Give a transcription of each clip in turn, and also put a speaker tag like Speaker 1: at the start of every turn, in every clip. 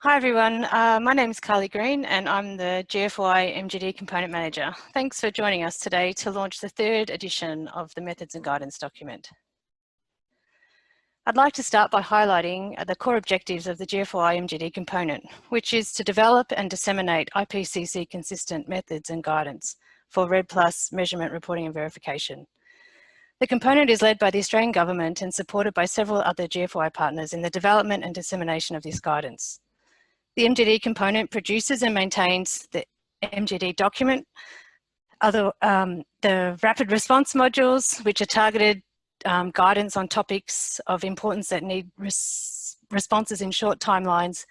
Speaker 1: Hi everyone, my name is Carly Green and I'm the GFOI MGD Component Manager. Thanks for joining us today to launch the third edition of the Methods and Guidance document. I'd like to start by highlighting the core objectives of the GFOI MGD component, which is to develop and disseminate IPCC consistent methods and guidance for REDD+ measurement, reporting and verification. The component is led by the Australian Government and supported by several other GFOI partners in the development and dissemination of this guidance. The MGD component produces and maintains the MGD document, the rapid response modules, which are targeted guidance on topics of importance that need responses in shorter timelines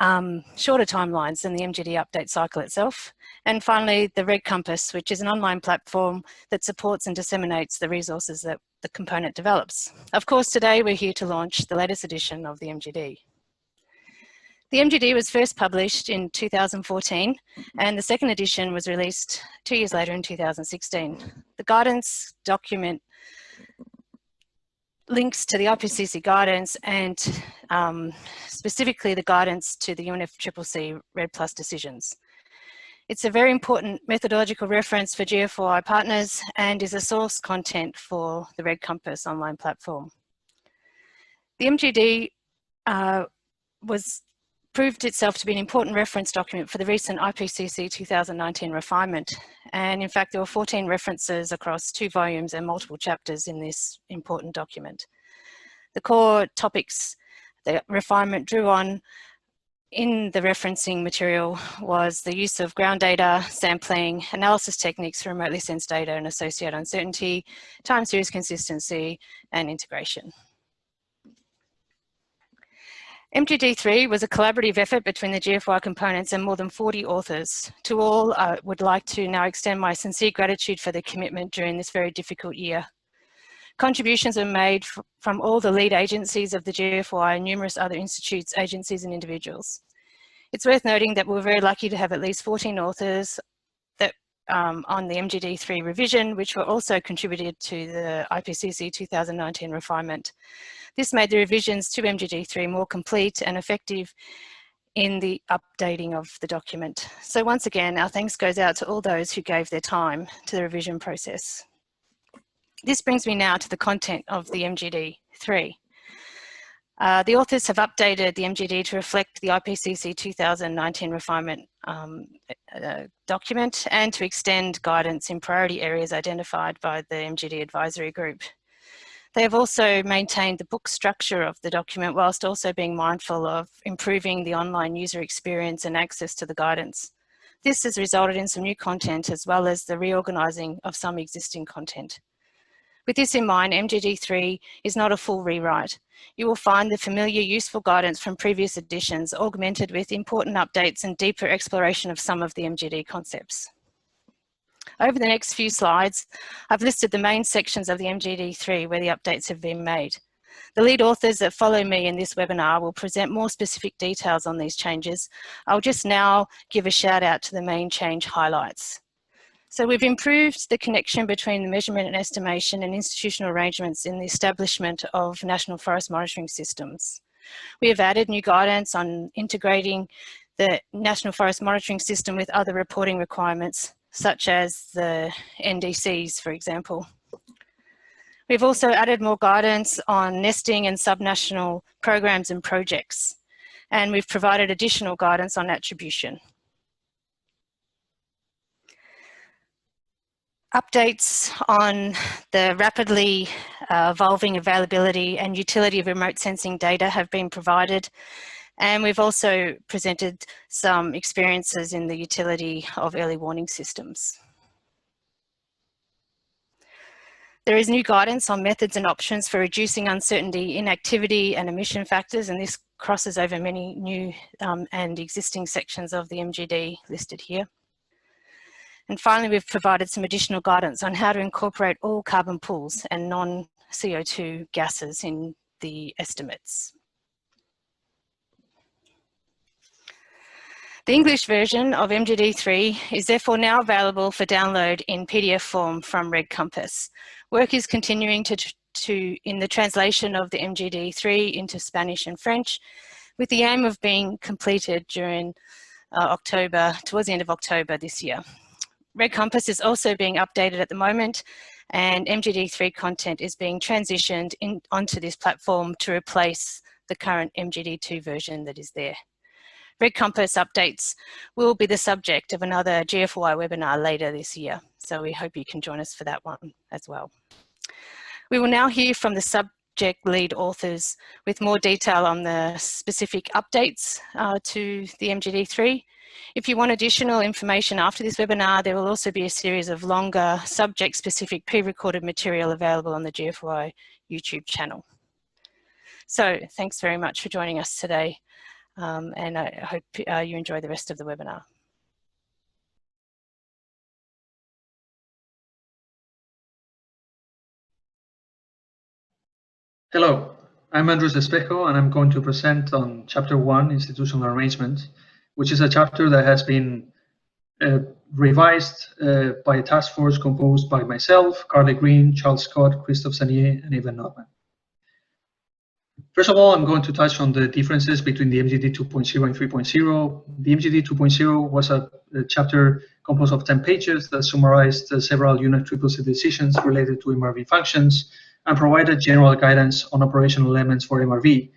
Speaker 1: than the MGD update cycle itself. And finally, the REDDcompass, which is an online platform that supports and disseminates the resources that the component develops. Of course, today we're here to launch the latest edition of the MGD. The MGD was first published in 2014 and the second edition was released 2 years later in 2016. The guidance document links to the IPCC guidance and specifically the guidance to the UNFCCC REDD+ decisions. It's a very important methodological reference for GFOI partners and is a source content for the REDDcompass online platform. The MGD proved itself to be an important reference document for the recent IPCC 2019 refinement. And in fact, there were 14 references across 2 volumes and multiple chapters in this important document. The core topics the refinement drew on in the referencing material was the use of ground data, sampling, analysis techniques for remotely sensed data and associated uncertainty, time series consistency, and integration. MGD3 was a collaborative effort between the GFOI components and more than 40 authors. To all, I would like to now extend my sincere gratitude for their commitment during this very difficult year. Contributions were made from all the lead agencies of the GFOI and numerous other institutes, agencies and individuals. It's worth noting that we're very lucky to have at least 14 authors that, on the MGD3 revision, which were also contributed to the IPCC 2019 refinement. This made the revisions to MGD3 more complete and effective in the updating of the document. So once again, our thanks goes out to all those who gave their time to the revision process. This brings me now to the content of the MGD3. The authors have updated the MGD to reflect the IPCC 2019 refinement document and to extend guidance in priority areas identified by the MGD advisory group. They have also maintained the book structure of the document whilst also being mindful of improving the online user experience and access to the guidance. This has resulted in some new content as well as the reorganising of some existing content. With this in mind, MGD3 is not a full rewrite. You will find the familiar useful guidance from previous editions augmented with important updates and deeper exploration of some of the MGD concepts. Over the next few slides, I've listed the main sections of the MGD3 where the updates have been made. The lead authors that follow me in this webinar will present more specific details on these changes. I'll just now give a shout out to the main change highlights. So we've improved the connection between the measurement and estimation and institutional arrangements in the establishment of national forest monitoring systems. We have added new guidance on integrating the national forest monitoring system with other reporting requirements, such as the NDCs, for example. We've also added more guidance on nesting and subnational programs and projects, and we've provided additional guidance on attribution. Updates on the rapidly evolving availability and utility of remote sensing data have been provided, and we've also presented some experiences in the utility of early warning systems. There is new guidance on methods and options for reducing uncertainty in activity and emission factors, and this crosses over many new and existing sections of the MGD listed here. And finally, we've provided some additional guidance on how to incorporate all carbon pools and non-CO2 gases in the estimates. The English version of MGD3 is therefore now available for download in PDF form from REDDcompass. Work is continuing in the translation of the MGD3 into Spanish and French, with the aim of being completed during towards the end of October this year. REDDcompass is also being updated at the moment, and MGD3 content is being transitioned onto this platform to replace the current MGD2 version that is there. REDDcompass updates will be the subject of another GFOI webinar later this year, so we hope you can join us for that one as well. We will now hear from the subject lead authors with more detail on the specific updates to the MGD3. If you want additional information after this webinar, there will also be a series of longer subject-specific pre-recorded material available on the GFOI YouTube channel. So thanks very much for joining us today, and I hope you enjoy the rest of the webinar.
Speaker 2: Hello, I'm Andres Espejo, and I'm going to present on Chapter 1, Institutional Arrangement, which is a chapter that has been revised by a task force composed by myself, Carly Green, Charles Scott, Christophe Sanier, and Evan Notman. First of all, I'm going to touch on the differences between the MGD 2.0 and 3.0. The MGD 2.0 was a chapter composed of 10 pages that summarized several UNFCCC decisions related to MRV functions and provided general guidance on operational elements for MRV,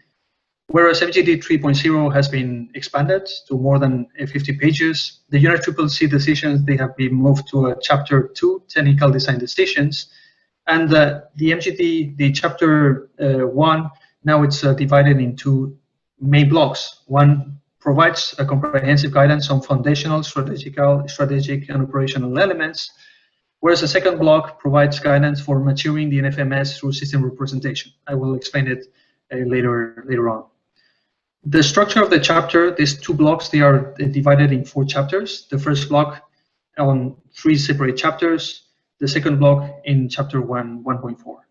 Speaker 2: whereas MGD 3.0 has been expanded to more than 50 pages. The UNFCCC decisions, they have been moved to Chapter 2, Technical Design Decisions, and the Chapter 1, now it's divided into main blocks. One provides a comprehensive guidance on foundational, strategic, and operational elements, whereas the second block provides guidance for maturing the NFMS through system representation. I will explain it later on. The structure of the chapter, these two blocks, they are divided in 4 chapters. The first block on 3 separate chapters, the second block in Chapter 1.4.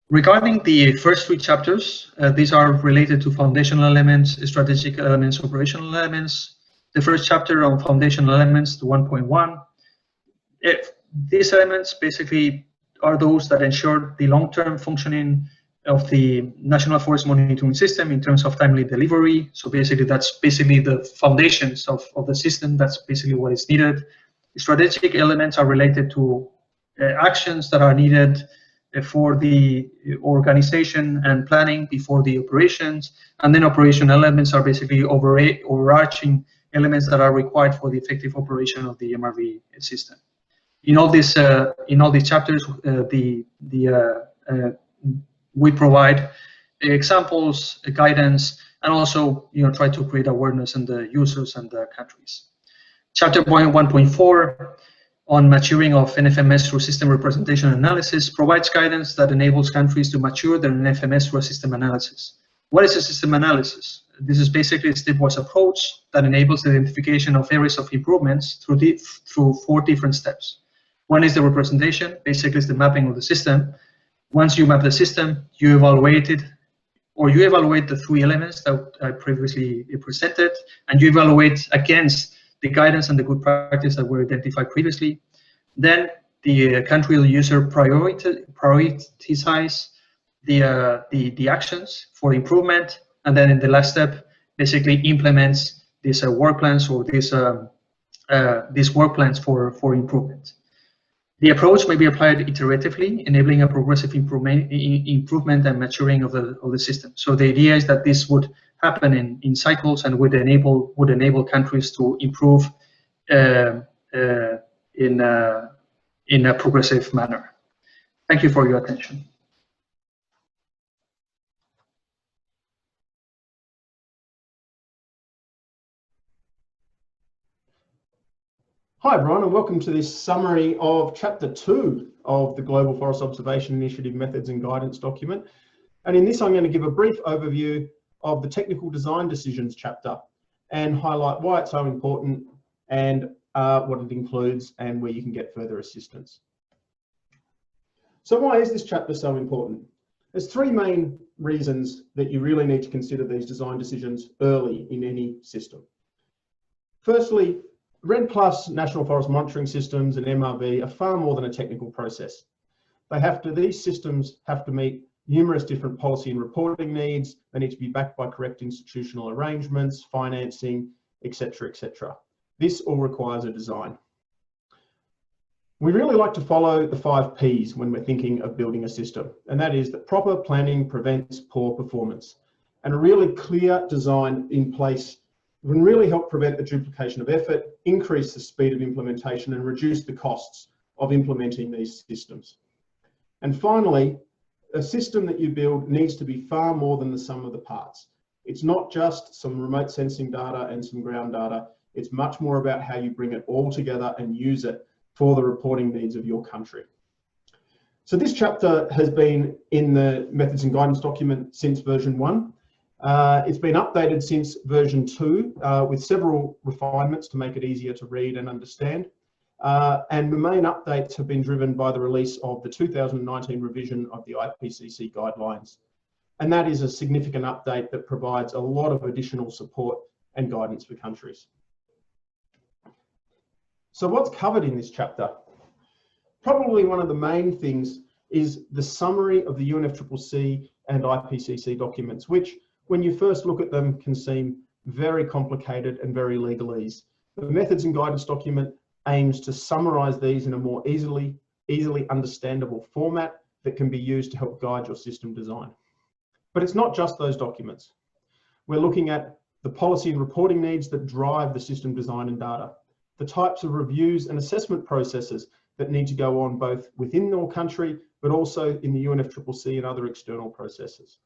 Speaker 2: Regarding the first 3 chapters, these are related to foundational elements, strategic elements, operational elements. The first chapter on foundational elements, the 1.1, these elements basically are those that ensure the long-term functioning of the National Forest Monitoring System in terms of timely delivery. So basically, that's basically the foundations of the system. That's basically what is needed. The strategic elements are related to actions that are needed for the organization and planning before the operations. And then operational elements are basically overarching elements that are required for the effective operation of the MRV system. In all these chapters, we provide examples, guidance, and also try to create awareness in the users and the countries. Chapter 1.4 on maturing of NFMS through system representation analysis provides guidance that enables countries to mature their NFMS through a system analysis. What is a system analysis? This is basically a stepwise approach that enables the identification of areas of improvements through 4 different steps. One is the representation, basically it's the mapping of the system. Once you map the system, you evaluate it, or you evaluate the 3 elements that I previously presented, and you evaluate against the guidance and the good practice that were identified previously. Then the country or user prioritize the actions for improvement, and then in the last step, basically implements these work plans or these work plans for improvement. The approach may be applied iteratively, enabling a progressive improvement and maturing of the system. So the idea is that this would happen in cycles and would enable countries to improve in a progressive manner. Thank you for your attention.
Speaker 3: Hi everyone, and welcome to this summary of Chapter 2 of the Global Forest Observation Initiative Methods and Guidance document. And in this I'm going to give a brief overview of the Technical Design Decisions chapter and highlight why it's so important and what it includes and where you can get further assistance. So why is this chapter so important? There's 3 main reasons that you really need to consider these design decisions early in any system. Firstly, REDD Plus National Forest Monitoring Systems and MRV are far more than a technical process. These systems have to meet numerous different policy and reporting needs. They need to be backed by correct institutional arrangements, financing, etc., etc. This all requires a design. We really like to follow the 5 Ps when we're thinking of building a system, and that is that proper planning prevents poor performance. And a really clear design in place can really help prevent the duplication of effort, increase the speed of implementation, and reduce the costs of implementing these systems. And finally, a system that you build needs to be far more than the sum of the parts. It's not just some remote sensing data and some ground data. It's much more about how you bring it all together and use it for the reporting needs of your country. So this chapter has been in the methods and guidance document since version 1. It's been updated since version 2 with several refinements to make it easier to read and understand. And the main updates have been driven by the release of the 2019 revision of the IPCC guidelines. And that is a significant update that provides a lot of additional support and guidance for countries. So what's covered in this chapter? Probably one of the main things is the summary of the UNFCCC and IPCC documents, which when you first look at them can seem very complicated and very legalese. The methods and guidance document aims to summarize these in a more easily understandable format that can be used to help guide your system design. But it's not just those documents. We're looking at the policy and reporting needs that drive the system design and data, the types of reviews and assessment processes that need to go on both within your country, but also in the UNFCCC and other external processes.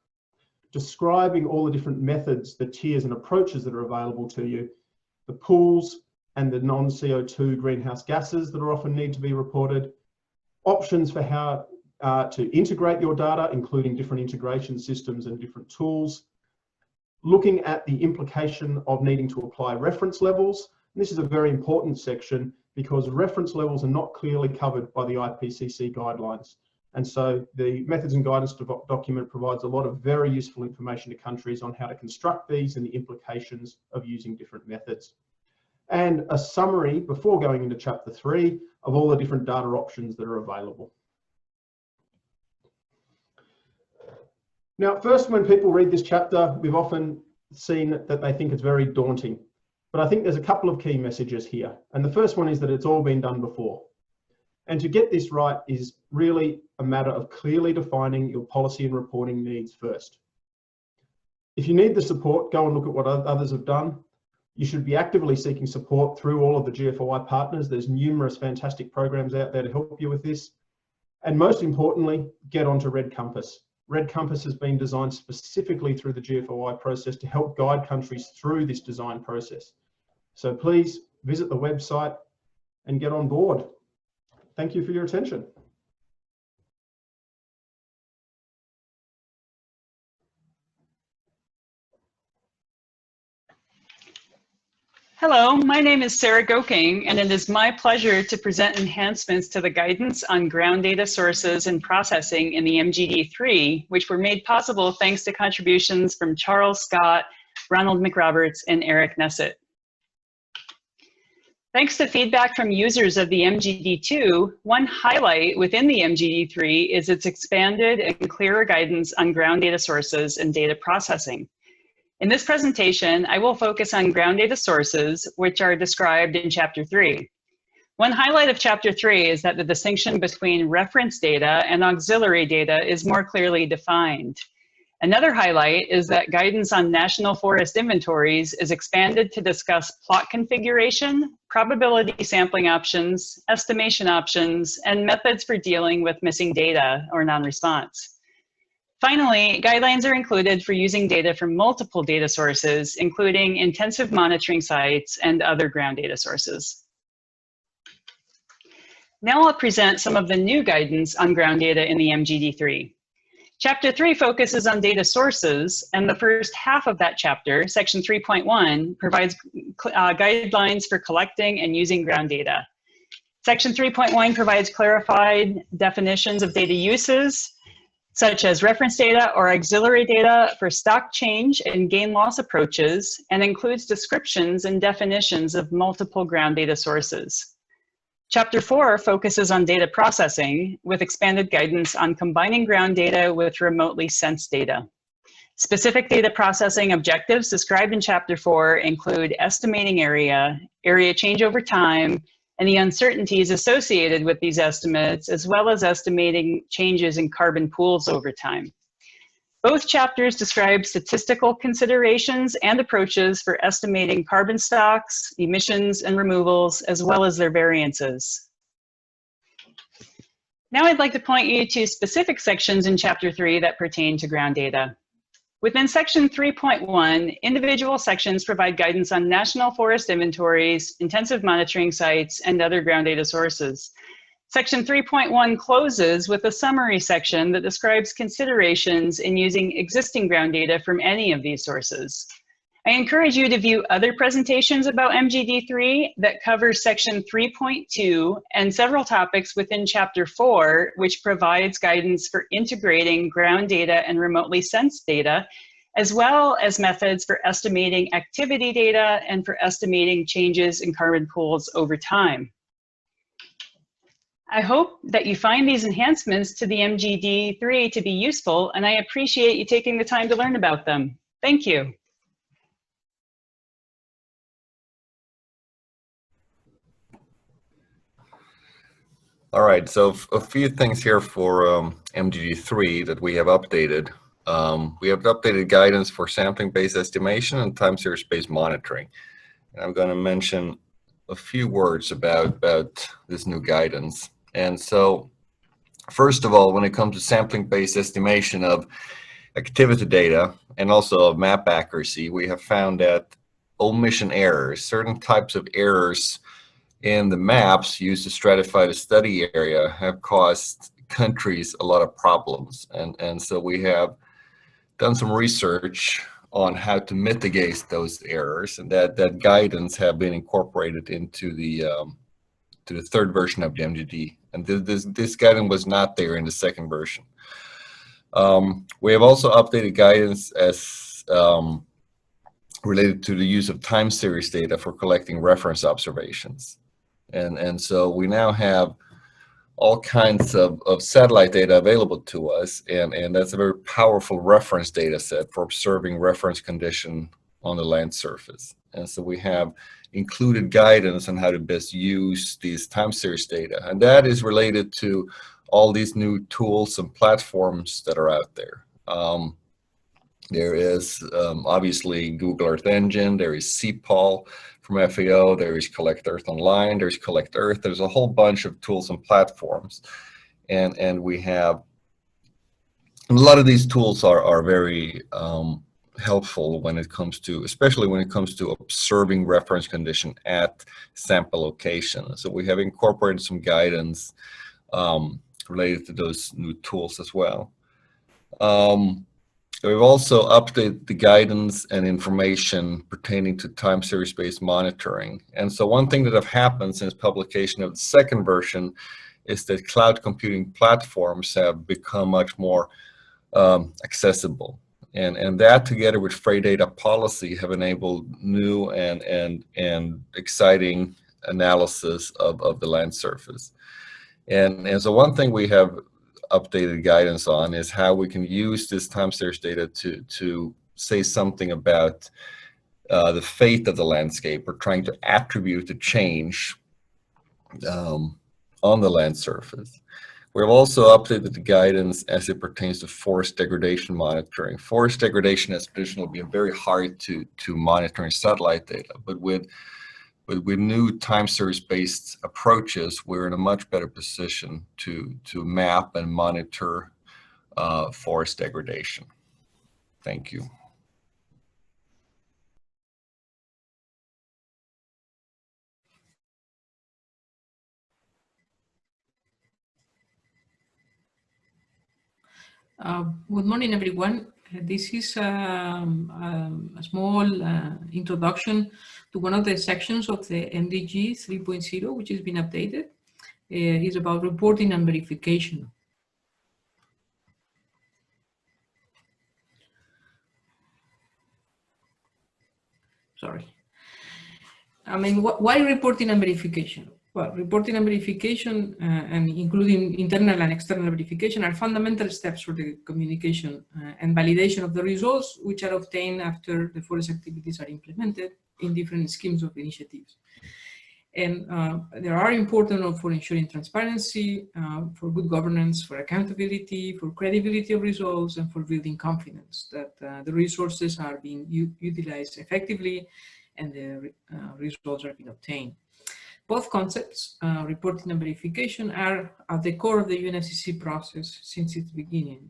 Speaker 3: Describing all the different methods, the tiers and approaches that are available to you, the pools and the non-CO2 greenhouse gases that are often need to be reported, options for how to integrate your data, including different integration systems and different tools, looking at the implication of needing to apply reference levels. And this is a very important section because reference levels are not clearly covered by the IPCC guidelines. And so the methods and guidance document provides a lot of very useful information to countries on how to construct these and the implications of using different methods. And a summary before going into chapter 3 of all the different data options that are available. Now, first, when people read this chapter, we've often seen that they think it's very daunting. But I think there's a couple of key messages here. And the first one is that it's all been done before. And to get this right is really a matter of clearly defining your policy and reporting needs first. If you need the support, go and look at what others have done. You should be actively seeking support through all of the GFOI partners. There's numerous fantastic programs out there to help you with this. And most importantly, get onto REDDcompass. REDDcompass has been designed specifically through the GFOI process to help guide countries through this design process. So please visit the website and get on board. Thank you for your attention.
Speaker 4: Hello, my name is Sarah Goking, and it is my pleasure to present enhancements to the guidance on ground data sources and processing in the MGD3, which were made possible thanks to contributions from Charles Scott, Ronald McRoberts, and Eric Nessett. Thanks to feedback from users of the MGD2, one highlight within the MGD3 is its expanded and clearer guidance on ground data sources and data processing. In this presentation, I will focus on ground data sources, which are described in Chapter 3. One highlight of Chapter 3 is that the distinction between reference data and auxiliary data is more clearly defined. Another highlight is that guidance on national forest inventories is expanded to discuss plot configuration, probability sampling options, estimation options, and methods for dealing with missing data or non-response. Finally, guidelines are included for using data from multiple data sources, including intensive monitoring sites and other ground data sources. Now I'll present some of the new guidance on ground data in the MGD3. Chapter 3 focuses on data sources, and the first half of that chapter, Section 3.1, provides guidelines for collecting and using ground data. Section 3.1 provides clarified definitions of data uses, such as reference data or auxiliary data for stock change and gain-loss approaches, and includes descriptions and definitions of multiple ground data sources. Chapter 4 focuses on data processing with expanded guidance on combining ground data with remotely sensed data. Specific data processing objectives described in Chapter 4 include estimating area change over time, and the uncertainties associated with these estimates, as well as estimating changes in carbon pools over time. Both chapters describe statistical considerations and approaches for estimating carbon stocks, emissions, and removals, as well as their variances. Now I'd like to point you to specific sections in Chapter 3 that pertain to ground data. Within Section 3.1, individual sections provide guidance on national forest inventories, intensive monitoring sites, and other ground data sources. Section 3.1 closes with a summary section that describes considerations in using existing ground data from any of these sources. I encourage you to view other presentations about MGD3 that cover Section 3.2 and several topics within Chapter 4, which provides guidance for integrating ground data and remotely sensed data, as well as methods for estimating activity data and for estimating changes in carbon pools over time. I hope that you find these enhancements to the MGD3 to be useful, and I appreciate you taking the time to learn about them. Thank you.
Speaker 5: All right, so a few things here for MGD3 that we have updated. We have updated guidance for sampling-based estimation and time series-based monitoring. And I'm going to mention a few words about this new guidance. And so, first of all, when it comes to sampling-based estimation of activity data and also of map accuracy, we have found that omission errors, certain types of errors in the maps used to stratify the study area, have caused countries a lot of problems. And so we have done some research on how to mitigate those errors, and that guidance have been incorporated into the to the third version of the MGD. And this guidance was not there in the second version. We have also updated guidance as related to the use of time series data for collecting reference observations. And so we now have all kinds of satellite data available to us, and that's a very powerful reference data set for observing reference condition on the land surface. And so we have included guidance on how to best use these time series data, and that is related to all these new tools and platforms that are out there. There is obviously Google Earth Engine, there is CPOL from FAO, there is Collect Earth Online, there's Collect Earth, there's a whole bunch of tools and platforms. And we have, a lot of these tools are very helpful when it comes to, especially when it comes to observing reference condition at sample location. So we have incorporated some guidance related to those new tools as well. We've also updated the guidance and information pertaining to time series-based monitoring. And so one thing that have happened since publication of the second version is that cloud computing platforms have become much more accessible. And that, together with Freight Data Policy, have enabled new and exciting analysis of the land surface. And so one thing we have updated guidance on is how we can use this time series data to say something about the fate of the landscape, or trying to attribute the change on the land surface. We've also updated the guidance as it pertains to forest degradation monitoring. Forest degradation has traditionally been very hard to monitor in satellite data, but with new time series-based approaches, we're in a much better position to map and monitor forest degradation. Thank you.
Speaker 6: Good morning, everyone. This is a small introduction to one of the sections of the MDG 3.0, which has been updated. It's about reporting and verification. Sorry. I mean, why reporting and verification? Well, reporting and verification, and including internal and external verification, are fundamental steps for the communication and validation of the results, which are obtained after the forest activities are implemented in different schemes of initiatives. And they are important for ensuring transparency, for good governance, for accountability, for credibility of results, and for building confidence that the resources are being utilized effectively and the results are being obtained. Both concepts, reporting and verification, are at the core of the UNFCCC process since its beginning.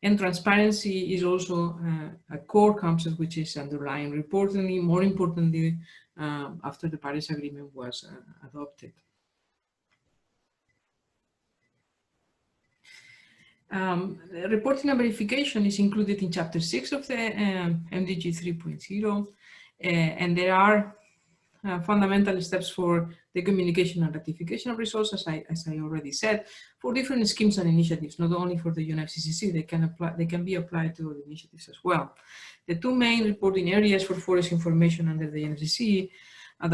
Speaker 6: And transparency is also a core concept which is underlying reporting, more importantly, after the Paris Agreement was adopted. Reporting and verification is included in Chapter 6 of the MDG 3.0, and there are fundamental steps for the communication and ratification of results, as I already said, for different schemes and initiatives, not only for the UNFCCC, they can be applied to other initiatives as well. The two main reporting areas for forest information under the UNFCCC,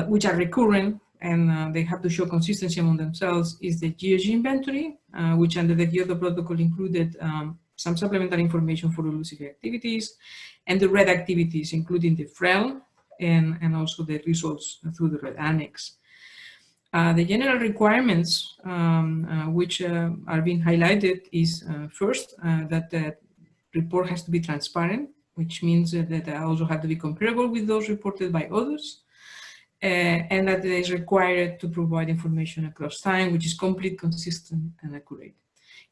Speaker 6: which are recurrent and they have to show consistency among themselves, is the GHG inventory, which under the Kyoto Protocol included some supplementary information for elusive activities, and the REDD activities, including the FREL, and also the results through the REDD Annex. The general requirements which are being highlighted is first that the report has to be transparent, which means that they also have to be comparable with those reported by others, and that it is required to provide information across time, which is complete, consistent, and accurate.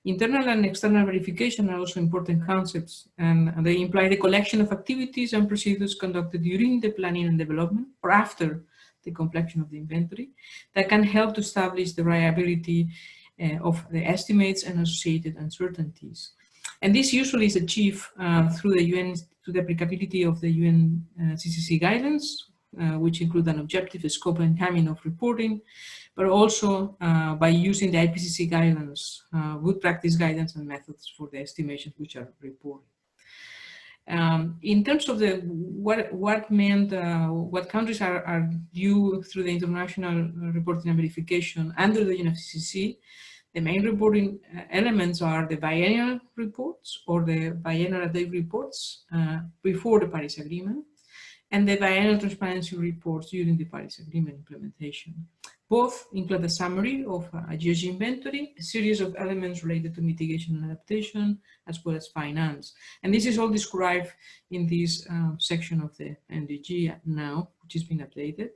Speaker 6: Internal and external verification are also important concepts, and they imply the collection of activities and procedures conducted during the planning and development or after the completion of the inventory that can help to establish the reliability of the estimates and associated uncertainties. And this usually is achieved through the applicability of the UNFCCC guidelines, which include an objective scope and timing of reporting, but also by using the IPCC guidelines, good practice guidance and methods for the estimations which are reported. In terms of what countries are due through the international reporting and verification under the UNFCCC, the main reporting elements are the biennial reports or the biennial update reports before the Paris Agreement, and the biennial transparency reports during the Paris Agreement implementation. Both include a summary of a GHG inventory, a series of elements related to mitigation and adaptation, as well as finance. And this is all described in this section of the MDG now, which has been updated.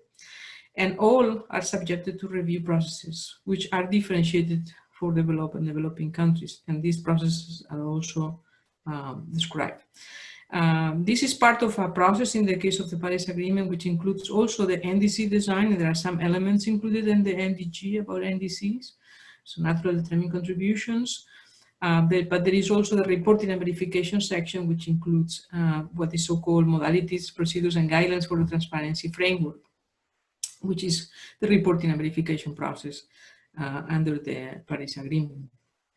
Speaker 6: And all are subjected to review processes, which are differentiated for developed and developing countries. And these processes are also described. This is part of a process in the case of the Paris Agreement, which includes also the NDC design, and there are some elements included in the MDG about NDCs, so natural determined contributions. But there is also the reporting and verification section, which includes what is so-called modalities, procedures, and guidelines for the transparency framework, which is the reporting and verification process under the Paris Agreement.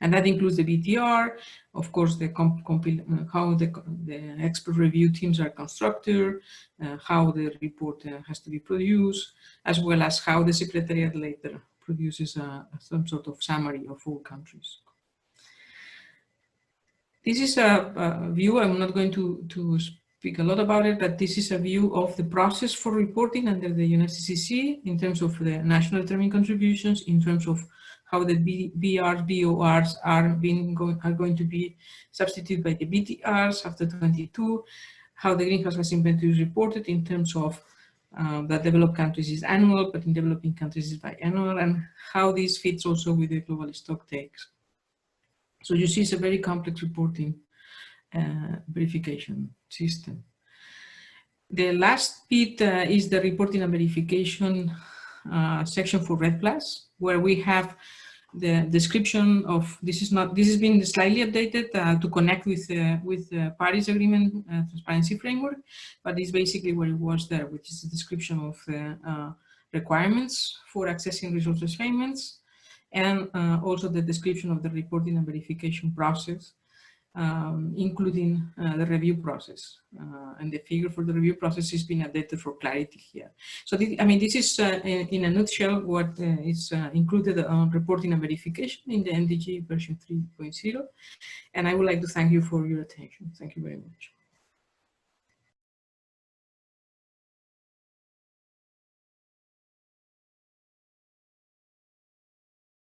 Speaker 6: And that includes the BTR, of course, how the expert review teams are constructed, how the report has to be produced, as well as how the Secretariat later produces some sort of summary of all countries. This is a view, I'm not going to speak a lot about it, but this is a view of the process for reporting under the UNFCCC in terms of the national determined contributions, in terms of how the BRs, BORs are going to be substituted by the BTRs after 22, how the greenhouse gas inventory is reported in terms of that developed countries is annual, but in developing countries is biannual, and how this fits also with the global stock takes. So you see it's a very complex reporting verification system. The last bit is the reporting and verification section for REDD+, where we have the description of this has been slightly updated to connect with the Paris Agreement transparency framework, but it's basically what it was there, which is a description of the requirements for accessing resources payments, and also the description of the reporting and verification process including the review process. And the figure for the review process is being updated for clarity here. So this is in a nutshell what is included on reporting and verification in the MDG version 3.0. And I would like to thank you for your attention. Thank you very much.